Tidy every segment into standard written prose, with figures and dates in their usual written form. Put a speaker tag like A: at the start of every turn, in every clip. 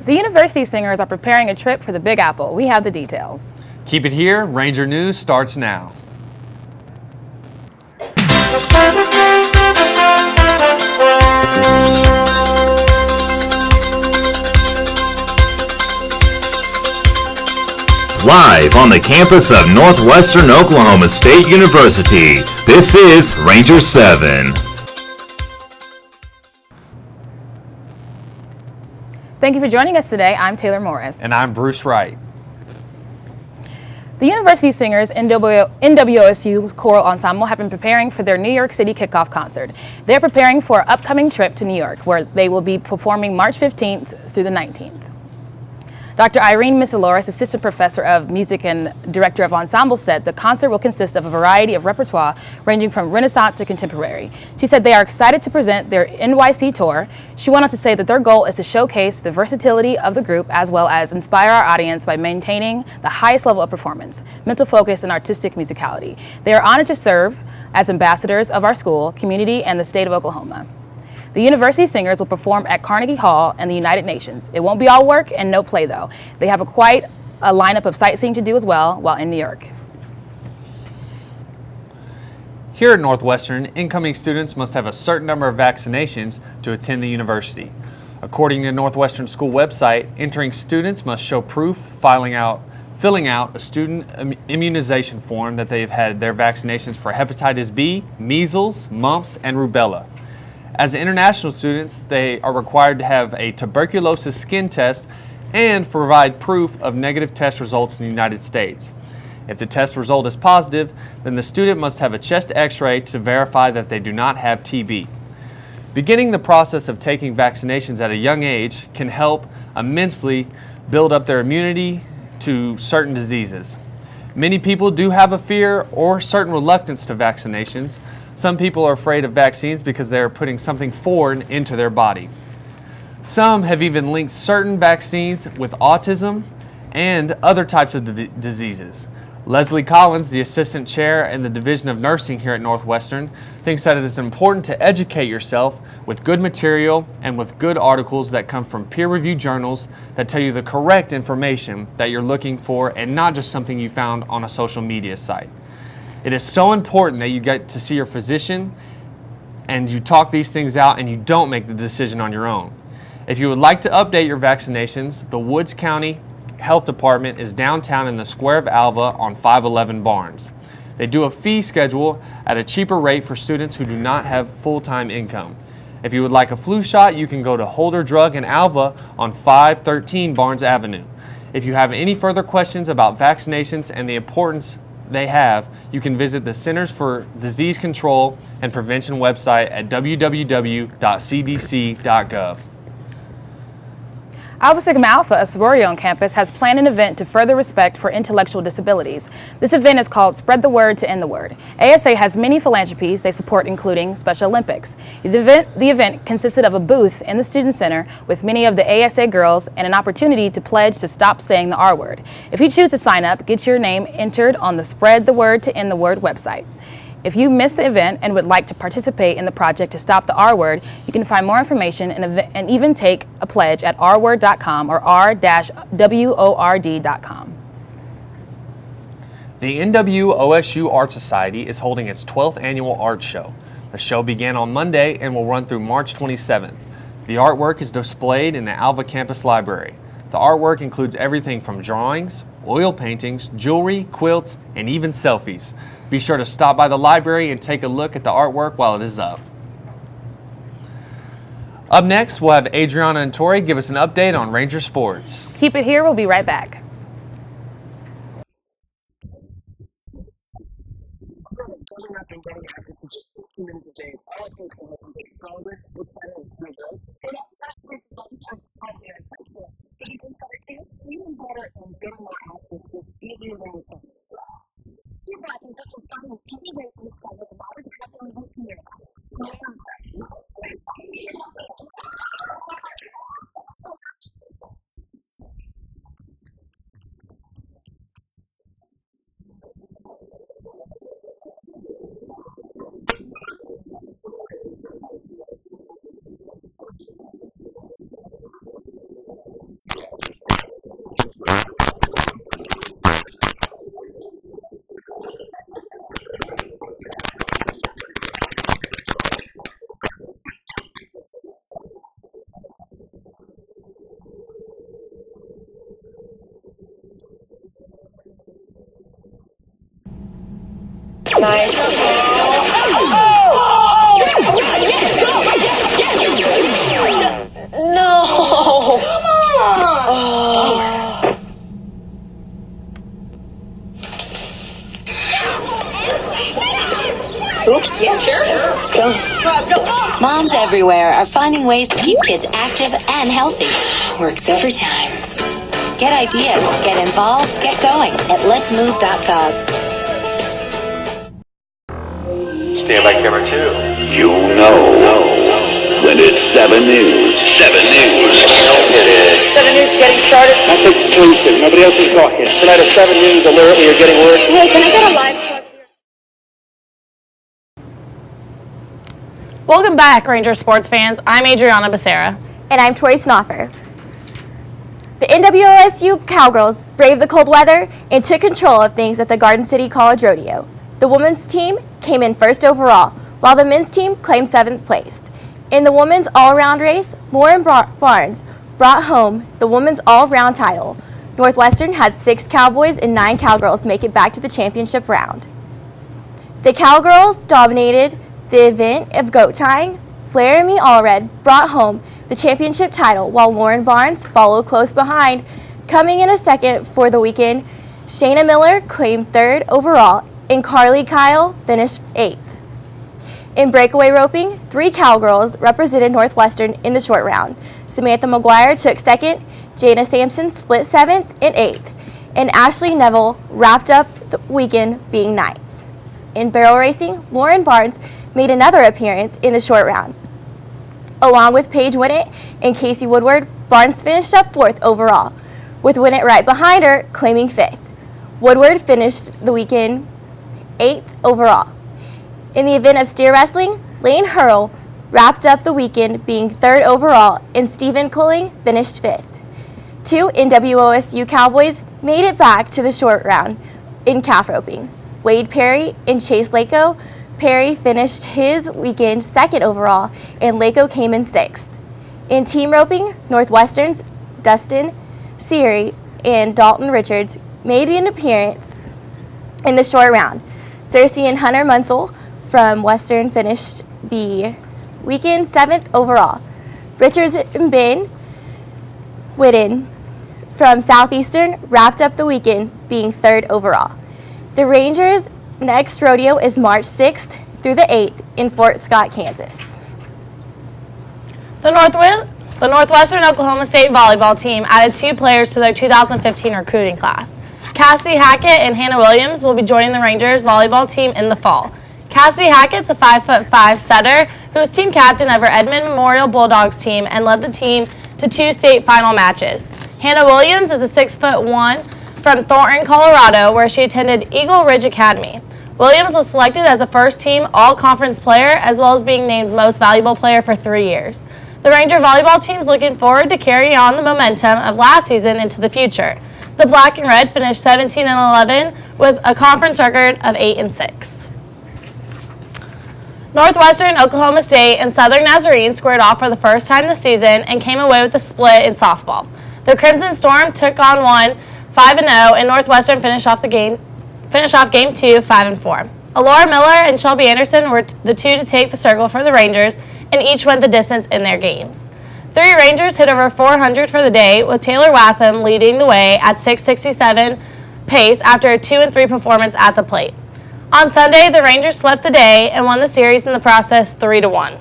A: The University Singers are preparing a trip for the Big Apple. We have the details.
B: Keep it here. Ranger News starts now.
C: Live on the campus of Northwestern Oklahoma State University, this is Ranger 7.
A: Thank you for joining us today. I'm Taylor Morris.
B: And I'm Bruce Wright.
A: The University Singers NWOSU Choral Ensemble have been preparing for their New York City kickoff concert. They're preparing for an upcoming trip to New York, where they will be performing March 15th through the 19th. Dr. Irene Misaloris, Assistant Professor of Music and Director of Ensemble, said the concert will consist of a variety of repertoire ranging from Renaissance to contemporary. She said they are excited to present their NYC tour. She went on to say that their goal is to showcase the versatility of the group as well as inspire our audience by maintaining the highest level of performance, mental focus, and artistic musicality. They are honored to serve as ambassadors of our school, community, and the state of Oklahoma. The University Singers will perform at Carnegie Hall and the United Nations. It won't be all work and no play, though. They have quite a lineup of sightseeing to do as well while in New York.
B: Here at Northwestern, incoming students must have a certain number of vaccinations to attend the university. According to the Northwestern School website, entering students must show proof filling out a student immunization form that they've had their vaccinations for hepatitis B, measles, mumps, and rubella. As international students, they are required to have a tuberculosis skin test and provide proof of negative test results in the United States. If the test result is positive, then the student must have a chest x-ray to verify that they do not have TB. Beginning the process of taking vaccinations at a young age can help immensely build up their immunity to certain diseases. Many people do have a fear or certain reluctance to vaccinations. Some people are afraid of vaccines because they are putting something foreign into their body. Some have even linked certain vaccines with autism and other types of diseases. Leslie Collins, the assistant chair in the Division of Nursing here at Northwestern, thinks that it is important to educate yourself with good material and with good articles that come from peer-reviewed journals that tell you the correct information that you're looking for and not just something you found on a social media site. It is so important that you get to see your physician and you talk these things out and you don't make the decision on your own. If you would like to update your vaccinations, the Woods County Health Department is downtown in the Square of Alva on 511 Barnes. They do a fee schedule at a cheaper rate for students who do not have full-time income. If you would like a flu shot, you can go to Holder Drug in Alva on 513 Barnes Avenue. If you have any further questions about vaccinations and the importance they have, you can visit the Centers for Disease Control and Prevention website at www.cdc.gov.
A: Alpha Sigma Alpha, a sorority on campus, has planned an event to further respect for intellectual disabilities. This event is called Spread the Word to End the Word. ASA has many philanthropies they support, including Special Olympics. The event consisted of a booth in the Student Center with many of the ASA girls and an opportunity to pledge to stop saying the R word. If you choose to sign up, get your name entered on the Spread the Word to End the Word website. If you missed the event and would like to participate in the project to stop the R word, you can find more information and even take a pledge at rword.com or r-word.com.
B: The NWOSU Art Society is holding its 12th annual art show. The show began on Monday and will run through March 27th. The artwork is displayed in the Alva Campus Library. The artwork includes everything from drawings, oil paintings, jewelry, quilts, and even selfies. Be sure to stop by the library and take a look at the artwork while it is up. Up next, we'll have Adriana and Tori give us an update on Ranger Sports.
A: Keep it here. We'll be right back.
D: Nice. No. Come on. Oops. Yeah, sure. Let's go.
E: Moms everywhere are finding ways to keep kids active and healthy.
D: Works every time.
E: Get ideas, get involved, get going at letsmove.gov.
F: Stand by camera 2.
G: You know when it's 7 News. 7 News.
F: It is.
D: 7 News getting started.
H: That's exclusive. Nobody else is talking.
F: Tonight a 7 News alert. We are getting word.
D: Hey, can I get a live clip here?
I: Welcome back, Ranger sports fans. I'm Adriana Becerra.
J: And I'm Tori Snoffer. The NWOSU Cowgirls braved the cold weather and took control of things at the Garden City College Rodeo. The women's team came in first overall, while the men's team claimed 7th place. In the women's all-around race, Lauren Barnes brought home the women's all-around title. Northwestern had 6 Cowboys and 9 Cowgirls make it back to the championship round. The Cowgirls dominated the event of goat tying. Laramie Allred brought home the championship title, while Lauren Barnes followed close behind. Coming in a second for the weekend, Shayna Miller claimed 3rd overall, and Carly Kyle finished 8th. In breakaway roping, 3 Cowgirls represented Northwestern in the short round. Samantha McGuire took 2nd, Jana Sampson split 7th and 8th, and Ashley Neville wrapped up the weekend being 9th. In barrel racing, Lauren Barnes made another appearance in the short round. Along with Paige Winnett and Casey Woodward, Barnes finished up 4th overall, with Winnett right behind her, claiming 5th. Woodward finished the weekend 8th overall. In the event of steer wrestling, Lane Hurl wrapped up the weekend being 3rd overall, and Stephen Culling finished 5th. 2 NWOSU Cowboys made it back to the short round in calf roping. Wade Perry and Chase Lako. Perry finished his weekend 2nd overall, and Lako came in 6th. In team roping, Northwestern's Dustin Seary and Dalton Richards made an appearance in the short round. Cersei and Hunter Munsell from Western finished the weekend 7th overall. Richards and Ben Whitten from Southeastern wrapped up the weekend being 3rd overall. The Rangers' next rodeo is March 6th through the 8th in Fort Scott, Kansas.
I: The Northwestern Oklahoma State volleyball team added 2 players to their 2015 recruiting class. Cassidy Hackett and Hannah Williams will be joining the Rangers volleyball team in the fall. Cassidy Hackett's a 5'5" setter who was team captain of her Edmond Memorial Bulldogs team and led the team to 2 state final matches. Hannah Williams is a 6'1" from Thornton, Colorado, where she attended Eagle Ridge Academy. Williams was selected as a first-team all-conference player, as well as being named most valuable player for 3 years. The Ranger volleyball team is looking forward to carrying on the momentum of last season into the future. The Black and Red finished 17-11 with a conference record of 8-6. Northwestern, Oklahoma State, and Southern Nazarene squared off for the first time this season and came away with a split in softball. The Crimson Storm took on one 5-0, and Northwestern finished off game 2 5-4. Alora Miller and Shelby Anderson were the 2 to take the circle for the Rangers, and each went the distance in their games. 3 Rangers hit over 400 for the day, with Taylor Watham leading the way at 667 pace after a 2-3 performance at the plate. On Sunday, the Rangers swept the day and won the series in the process 3-1.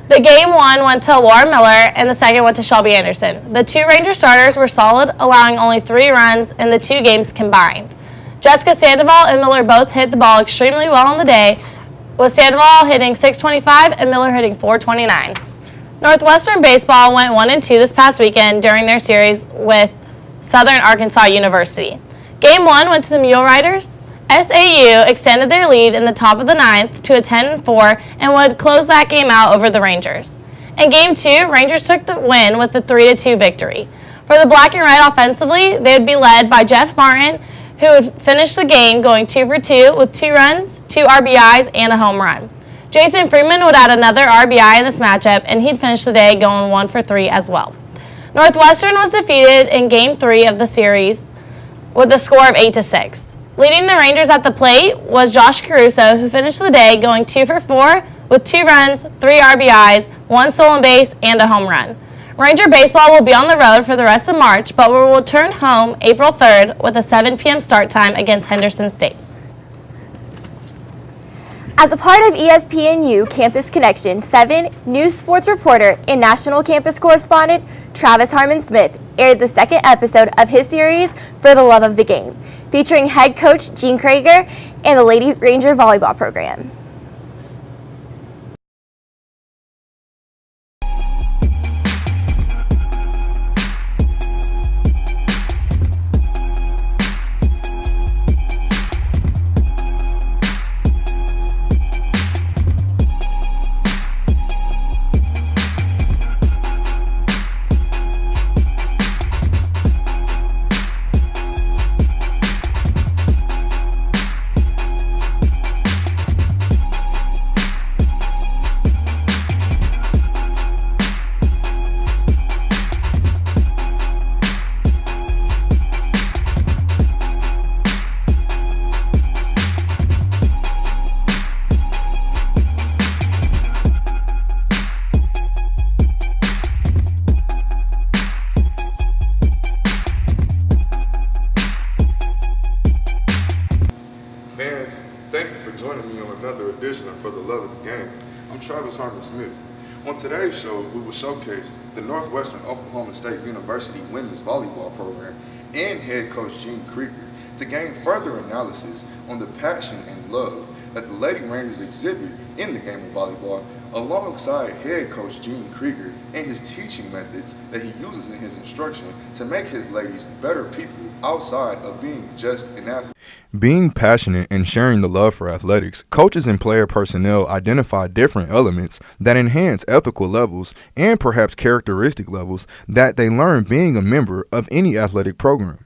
I: The game 1 went to Laura Miller and the second went to Shelby Anderson. The 2 Ranger starters were solid, allowing only 3 runs in the 2 games combined. Jessica Sandoval and Miller both hit the ball extremely well on the day, with Sandoval hitting .625 and Miller hitting .429. Northwestern baseball went 1-2 this past weekend during their series with Southern Arkansas University. Game 1 went to the Mule Riders. SAU extended their lead in the top of the 9th to a 10-4 and would close that game out over the Rangers. In Game 2, Rangers took the win with a 3-2 victory. For the Black and Red offensively, they would be led by Jeff Martin, who would finish the game going 2 for 2 with 2 runs, 2 RBIs, and a home run. Jason Freeman would add another RBI in this matchup, and he'd finish the day going 1 for 3 as well. Northwestern was defeated in Game 3 of the series with a score of 8-6. Leading the Rangers at the plate was Josh Caruso, who finished the day going 2 for 4 with 2 runs, 3 RBIs, 1 stolen base, and a home run. Ranger baseball will be on the road for the rest of March, but we will return home April 3rd with a 7 p.m. start time against Henderson State.
J: As a part of ESPNU Campus Connection, 7 news sports reporter and national campus correspondent Travis Harmon-Smith aired the second episode of his series For the Love of the Game, featuring head coach Gene Krieger and the Lady Ranger volleyball program.
K: Fans, thank you for joining me on another edition of For the Love of the Game. I'm Travis Harmon-Smith. On today's show, we will showcase the Northwestern Oklahoma State University women's volleyball program and head coach Gene Krieger to gain further analysis on the passion and love that the Lady Rangers exhibit in the game of volleyball, alongside head coach Gene Krieger and his teaching methods that he uses in his instruction to make his ladies better people outside of being just an athlete.
L: Being passionate and sharing the love for athletics, coaches and player personnel identify different elements that enhance ethical levels and perhaps characteristic levels that they learn being a member of any athletic program.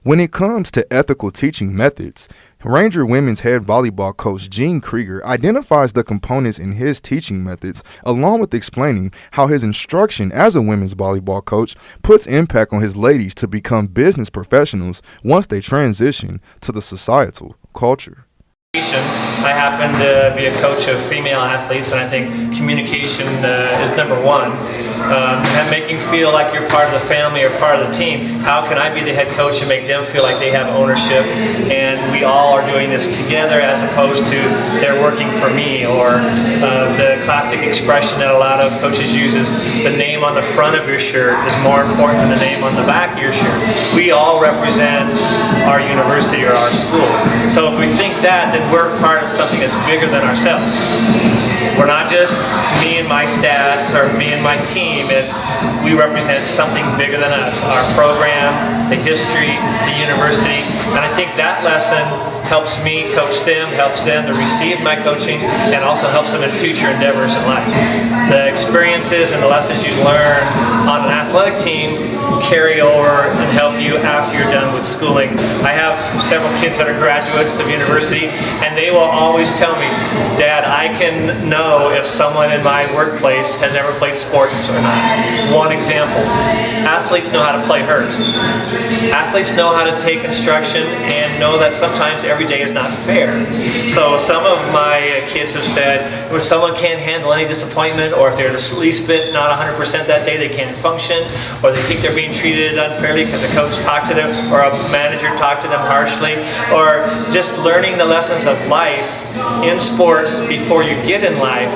L: When it comes to ethical teaching methods, Ranger women's head volleyball coach Gene Krieger identifies the components in his teaching methods, along with explaining how his instruction as a women's volleyball coach puts impact on his ladies to become business professionals once they transition to the societal culture.
M: I happen to be a coach of female athletes, and I think communication is number one. And making feel like you're part of the family or part of the team. How can I be the head coach and make them feel like they have ownership, and we all are doing this together as opposed to they're working for me, or the classic expression that a lot of coaches use is the name on the front of your shirt is more important than the name on the back of your shirt. We all represent our university or our school. So if we think that, then we're part of something that's bigger than ourselves. We're not just me and my stats or me and my team. It's we represent something bigger than us. Our program, the history, the university. And I think that lesson helps me coach them, helps them to receive my coaching, and also helps them in future endeavors in life. The experiences and the lessons you learn on an athletic team carry over and help you after you're done with schooling. I have several kids that are graduates of university, and they will always tell me, Dad, I can know if someone in my workplace has ever played sports or not. One example, athletes know how to play hurt. Athletes know how to take instruction and know that sometimes every day is not fair. So some of my kids have said, when someone can't handle any disappointment, or if they're the least bit not 100% that day, they can't function, or they think they're being treated unfairly because a coach talked to them or a manager talked to them harshly, or just learning the lessons of life in sports before you get in life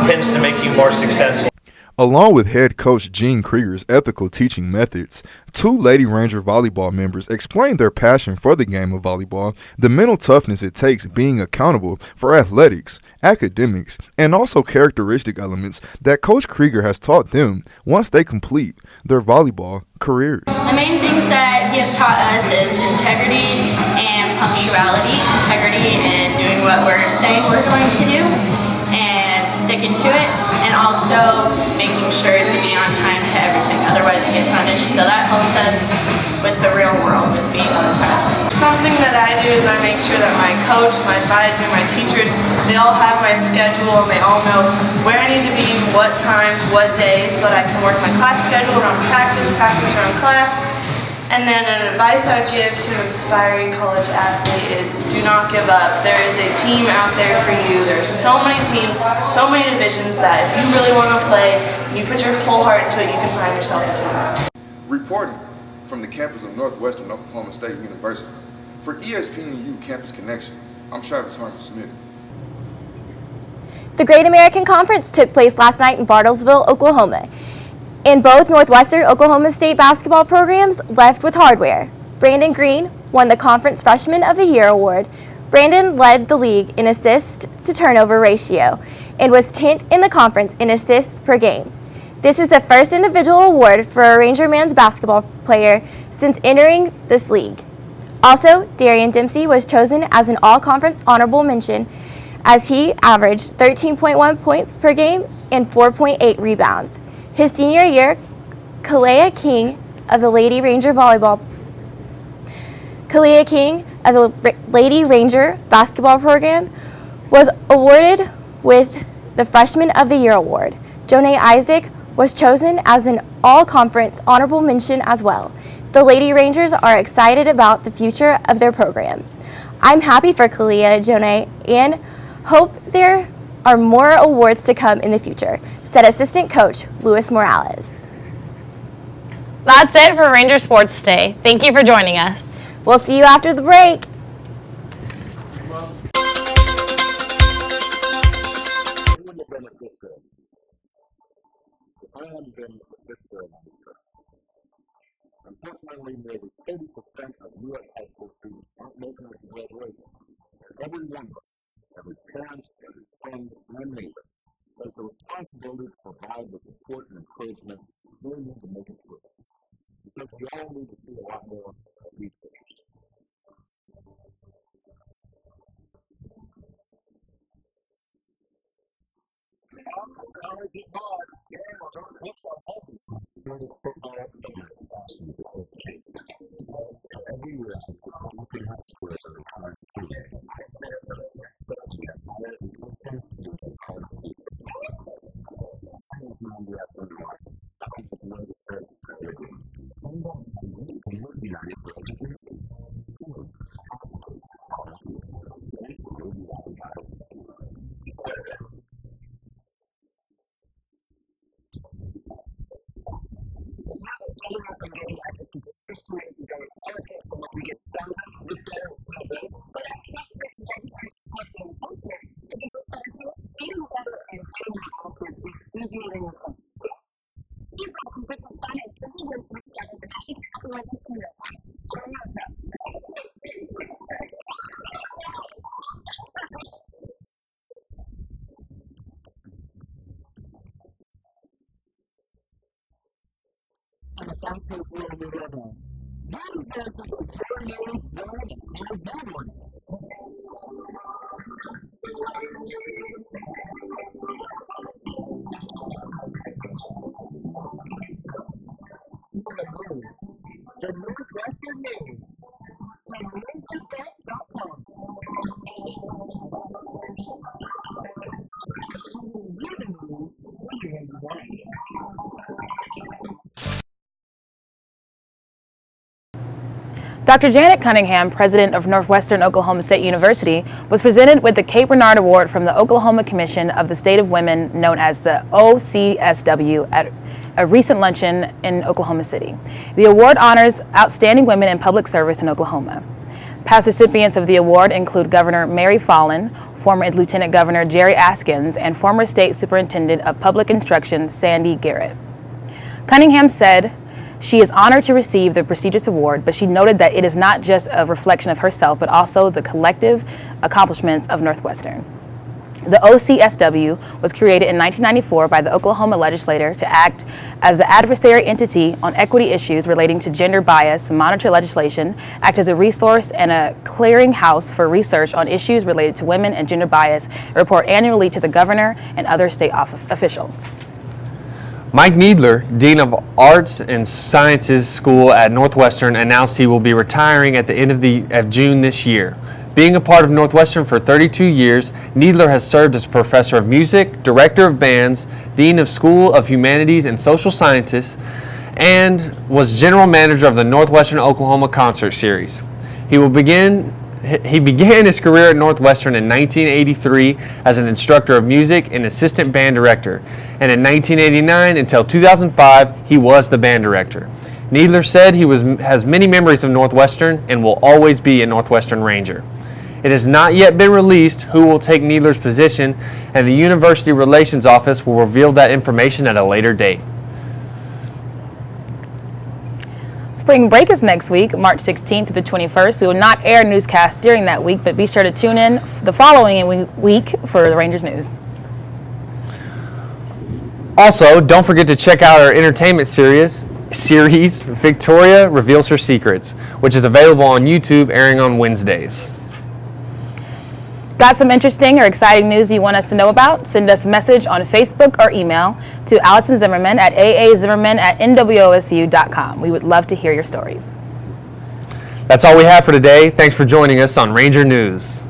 M: tends to make you more successful.
L: Along with head coach Gene Krieger's ethical teaching methods, 2 Lady Ranger volleyball members explained their passion for the game of volleyball, the mental toughness it takes being accountable for athletics, academics, and also characteristic elements that Coach Krieger has taught them once they complete their volleyball careers.
N: The main things that he has taught us is integrity and punctuality. Integrity in doing what we're saying we're going to do and sticking to it, and also making sure to be on time to everything, otherwise we get punished. So that helps us with the real world, with being on time.
O: Something that I do is I make sure that my coach, my advisor, my teachers, they all have my schedule and they all know where I need to be, what times, what days, so that I can work my class schedule around practice around class. And then an advice I would give to an aspiring college athlete is do not give up. There is a team out there for you. There's so many teams, so many divisions that if you really want to play, you put your whole heart into it, you can find yourself a team.
K: Reporting from the campus of Northwestern Oklahoma State University. For ESPNU Campus Connection, I'm Travis Harmon Smith.
J: The Great American Conference took place last night in Bartlesville, Oklahoma. And both Northwestern Oklahoma State basketball programs left with hardware. Brandon Green won the Conference Freshman of the Year award. Brandon led the league in assist to turnover ratio and was 10th in the conference in assists per game. This is the first individual award for a Ranger men's basketball player since entering this league. Also, Darian Dempsey was chosen as an all-conference honorable mention as he averaged 13.1 points per game and 4.8 rebounds. His senior year, Kalea King of the Lady Ranger basketball program was awarded with the Freshman of the Year award. Jonay Isaac was chosen as an all-conference honorable mention as well. The Lady Rangers are excited about the future of their program. I'm happy for Kalea, Jonay, and hope there are more awards to come in the future, said assistant coach Luis Morales.
I: That's it for Ranger Sports Today. Thank you for joining us.
J: We'll see you after the break.
P: Unfortunately, nearly 80% of U.S. high school students aren't making it to graduation. And every one of us, every parent, every friend, and neighbor, has the responsibility to provide the support and encouragement we need to make it through. Because we all need to see a lot more of these things. Every year, we can have squares at a time today.
A: Dr. Janet Cunningham, president of Northwestern Oklahoma State University, was presented with the Kate Bernard Award from the Oklahoma Commission of the State of Women, known as the OCSW, at a recent luncheon in Oklahoma City. The award honors outstanding women in public service in Oklahoma. Past recipients of the award include Governor Mary Fallin, former Lieutenant Governor Jerry Askins, and former State Superintendent of Public Instruction Sandy Garrett. Cunningham said she is honored to receive the prestigious award, but she noted that it is not just a reflection of herself, but also the collective accomplishments of Northwestern. The OCSW was created in 1994 by the Oklahoma legislature to act as the adversary entity on equity issues relating to gender bias, monitor legislation, act as a resource and a clearinghouse for research on issues related to women and gender bias, and report annually to the governor and other state officials.
B: Mike Needler, Dean of Arts and Sciences School at Northwestern, announced he will be retiring at the end of June this year. Being a part of Northwestern for 32 years, Needler has served as professor of music, director of bands, dean of School of Humanities and Social Sciences, and was general manager of the Northwestern Oklahoma Concert Series. He began his career at Northwestern in 1983 as an instructor of music and assistant band director, and in 1989 until 2005 he was the band director. Needler said he has many memories of Northwestern and will always be a Northwestern Ranger. It has not yet been released who will take Needler's position, and the University Relations Office will reveal that information at a later date.
A: Spring break is next week, March 16th to the 21st. We will not air Newscast during that week, but be sure to tune in the following week for the Rangers news.
B: Also, don't forget to check out our entertainment series, Victoria Reveals Her Secrets, which is available on YouTube, airing on Wednesdays.
A: Got some interesting or exciting news you want us to know about? Send us a message on Facebook or email to Allison Zimmerman at aazimmerman@nwosu.com. We would love to hear your stories.
B: That's all we have for today. Thanks for joining us on Ranger News.